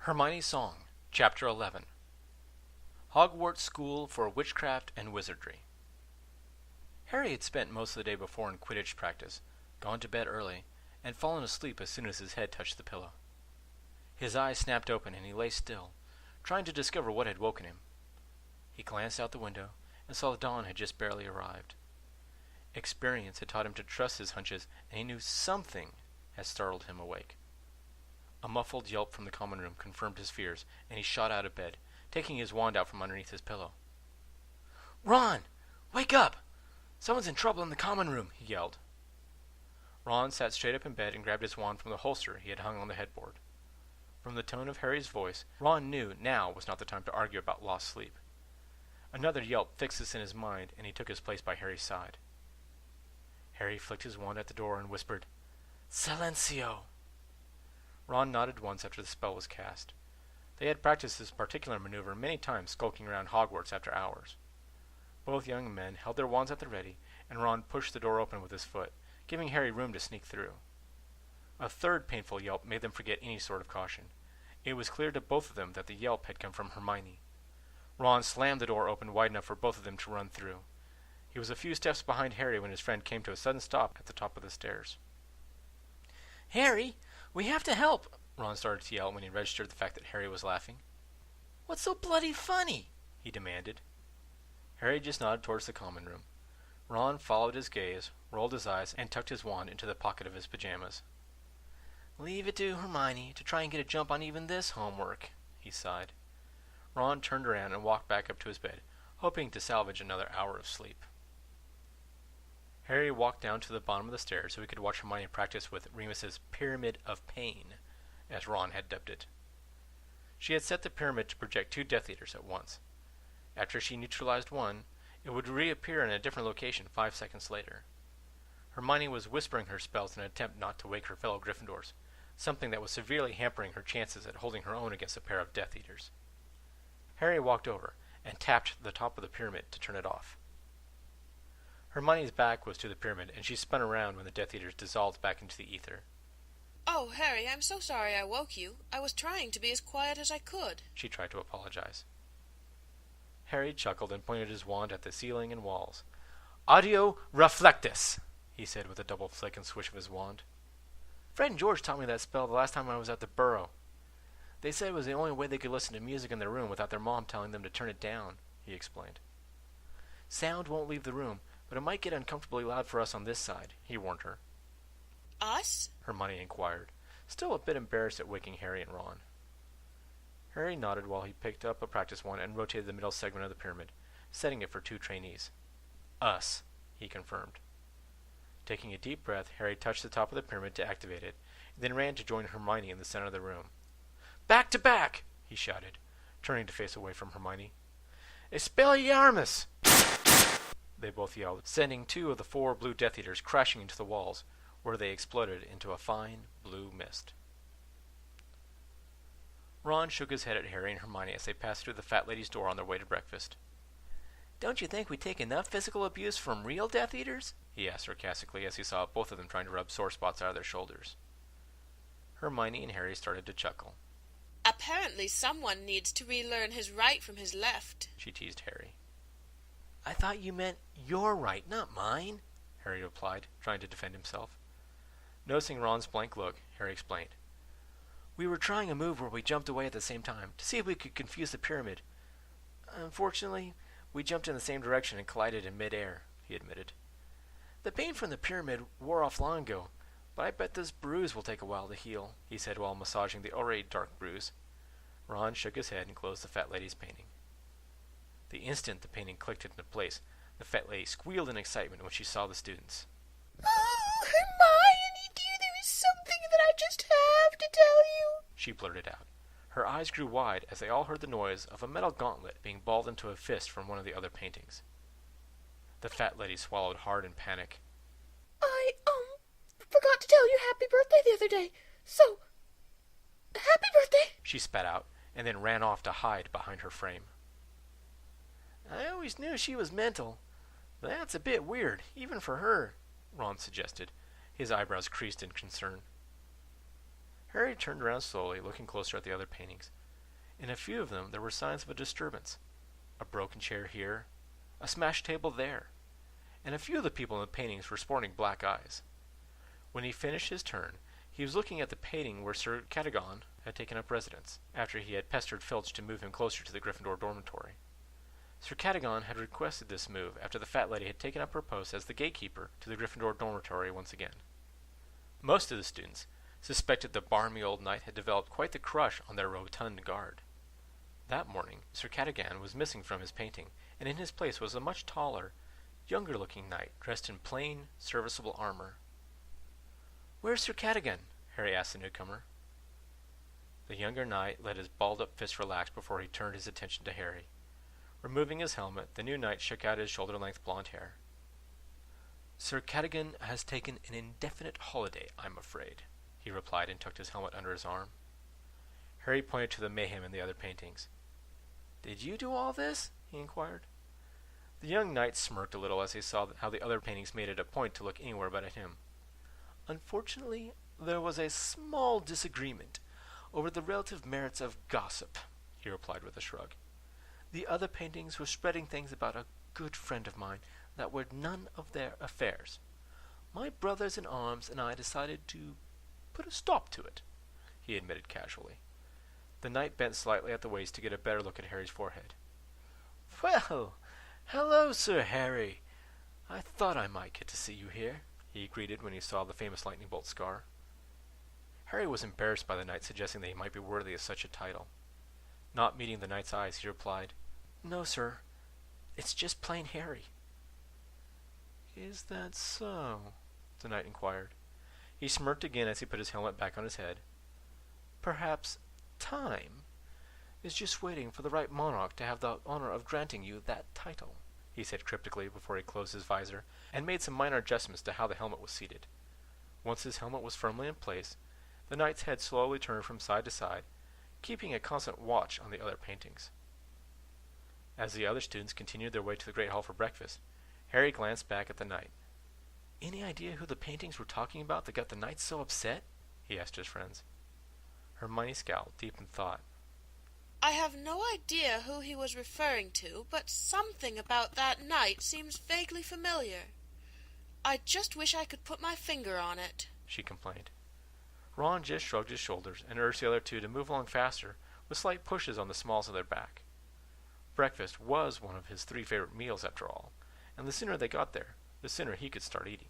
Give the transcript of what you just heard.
Hermione's Song, Chapter 11. Hogwarts School for Witchcraft and Wizardry. Harry had spent most of the day before in Quidditch practice, gone to bed early, and fallen asleep as soon as his head touched the pillow. His eyes snapped open and he lay still, trying to discover what had woken him. He glanced out the window and saw the dawn had just barely arrived. Experience had taught him to trust his hunches, and he knew something had startled him awake. A muffled yelp from the common room confirmed his fears, and he shot out of bed, taking his wand out from underneath his pillow. "Ron! Wake up! Someone's in trouble in the common room!" he yelled. Ron sat straight up in bed and grabbed his wand from the holster he had hung on the headboard. From the tone of Harry's voice, Ron knew now was not the time to argue about lost sleep. Another yelp fixed this in his mind, and he took his place by Harry's side. Harry flicked his wand at the door and whispered, "Silencio!" Ron nodded once after the spell was cast. They had practiced this particular maneuver many times skulking around Hogwarts after hours. Both young men held their wands at the ready, and Ron pushed the door open with his foot, giving Harry room to sneak through. A third painful yelp made them forget any sort of caution. It was clear to both of them that the yelp had come from Hermione. Ron slammed the door open wide enough for both of them to run through. He was a few steps behind Harry when his friend came to a sudden stop at the top of the stairs. "Harry! We have to help!" Ron started to yell when he registered the fact that Harry was laughing. "What's so bloody funny?" he demanded. Harry just nodded towards the common room. Ron followed his gaze, rolled his eyes, and tucked his wand into the pocket of his pajamas. "Leave it to Hermione to try and get a jump on even this homework," he sighed. Ron turned around and walked back up to his bed, hoping to salvage another hour of sleep. Harry walked down to the bottom of the stairs so he could watch Hermione practice with Remus's Pyramid of Pain, as Ron had dubbed it. She had set the pyramid to project 2 Death Eaters at once. After she neutralized one, it would reappear in a different location 5 seconds later. Hermione was whispering her spells in an attempt not to wake her fellow Gryffindors, something that was severely hampering her chances at holding her own against a pair of Death Eaters. Harry walked over and tapped the top of the pyramid to turn it off. Hermione's back was to the pyramid, and she spun around when the Death Eaters dissolved back into the ether. "Oh, Harry, I'm so sorry I woke you. I was trying to be as quiet as I could," she tried to apologize. Harry chuckled and pointed his wand at the ceiling and walls. "Audio reflectus," he said with a double flick and swish of his wand. "Fred and George taught me that spell the last time I was at the Burrow. They said it was the only way they could listen to music in their room without their mom telling them to turn it down," he explained. "Sound won't leave the room, but it might get uncomfortably loud for us on this side," he warned her. "Us?" Hermione inquired, still a bit embarrassed at waking Harry and Ron. Harry nodded while he picked up a practice wand and rotated the middle segment of the pyramid, setting it for 2 trainees. "Us," he confirmed. Taking a deep breath, Harry touched the top of the pyramid to activate it, and then ran to join Hermione in the center of the room. "Back to back!" he shouted, turning to face away from Hermione. "Expelliarmus!" they both yelled, sending 2 of the 4 blue Death Eaters crashing into the walls, where they exploded into a fine blue mist. Ron shook his head at Harry and Hermione as they passed through the fat lady's door on their way to breakfast. "Don't you think we take enough physical abuse from real Death Eaters?" he asked sarcastically as he saw both of them trying to rub sore spots out of their shoulders. Hermione and Harry started to chuckle. "Apparently someone needs to relearn his right from his left," she teased Harry. "I thought you meant your right, not mine," Harry replied, trying to defend himself. Noticing Ron's blank look, Harry explained. "We were trying a move where we jumped away at the same time, to see if we could confuse the pyramid. Unfortunately, we jumped in the same direction and collided in mid-air," he admitted. "The pain from the pyramid wore off long ago, but I bet this bruise will take a while to heal," he said while massaging the already dark bruise. Ron shook his head and closed the fat lady's painting. The instant the painting clicked into place, the fat lady squealed in excitement when she saw the students. "Oh, Hermione, dear, there is something that I just have to tell you," she blurted out. Her eyes grew wide as they all heard the noise of a metal gauntlet being balled into a fist from one of the other paintings. The fat lady swallowed hard in panic. "I, forgot to tell you happy birthday the other day, so, happy birthday," she spat out, and then ran off to hide behind her frame. "I always knew she was mental. That's a bit weird, even for her," Ron suggested, his eyebrows creased in concern. Harry turned around slowly, looking closer at the other paintings. In a few of them there were signs of a disturbance. A broken chair here, a smashed table there, and a few of the people in the paintings were sporting black eyes. When he finished his turn, he was looking at the painting where Sir Cadogan had taken up residence, after he had pestered Filch to move him closer to the Gryffindor dormitory. Sir Cadogan had requested this move after the fat lady had taken up her post as the gatekeeper to the Gryffindor dormitory once again. Most of the students suspected the barmy old knight had developed quite the crush on their rotund guard. That morning, Sir Cadogan was missing from his painting, and in his place was a much taller, younger-looking knight dressed in plain, serviceable armor. "Where's Sir Cadogan?" Harry asked the newcomer. The younger knight let his balled-up fist relax before he turned his attention to Harry. Removing his helmet, the new knight shook out his shoulder-length blond hair. "Sir Cadogan has taken an indefinite holiday, I'm afraid," he replied and tucked his helmet under his arm. Harry pointed to the mayhem in the other paintings. "Did you do all this?" he inquired. The young knight smirked a little as he saw how the other paintings made it a point to look anywhere but at him. "Unfortunately, there was a small disagreement over the relative merits of gossip," he replied with a shrug. "The other paintings were spreading things about a good friend of mine that were none of their affairs. My brothers-in-arms and I decided to put a stop to it," he admitted casually. The knight bent slightly at the waist to get a better look at Harry's forehead. "Well, hello, Sir Harry. I thought I might get to see you here," he greeted when he saw the famous lightning bolt scar. Harry was embarrassed by the knight suggesting that he might be worthy of such a title. Not meeting the knight's eyes, he replied, "No, sir. It's just plain Harry." "Is that so?" the knight inquired. He smirked again as he put his helmet back on his head. "Perhaps time is just waiting for the right monarch to have the honor of granting you that title," he said cryptically before he closed his visor and made some minor adjustments to how the helmet was seated. Once his helmet was firmly in place, the knight's head slowly turned from side to side, keeping a constant watch on the other paintings. As the other students continued their way to the Great Hall for breakfast, Harry glanced back at the knight. "Any idea who the paintings were talking about that got the knight so upset?" he asked his friends. Hermione scowled, deep in thought. I have no idea who he was referring to, but something about that knight seems vaguely familiar. I just wish I could put my finger on it," she complained. Ron just shrugged his shoulders and urged the other two to move along faster, with slight pushes on the smalls of their back. Breakfast was one of his 3 favorite meals, after all, and the sooner they got there, the sooner he could start eating.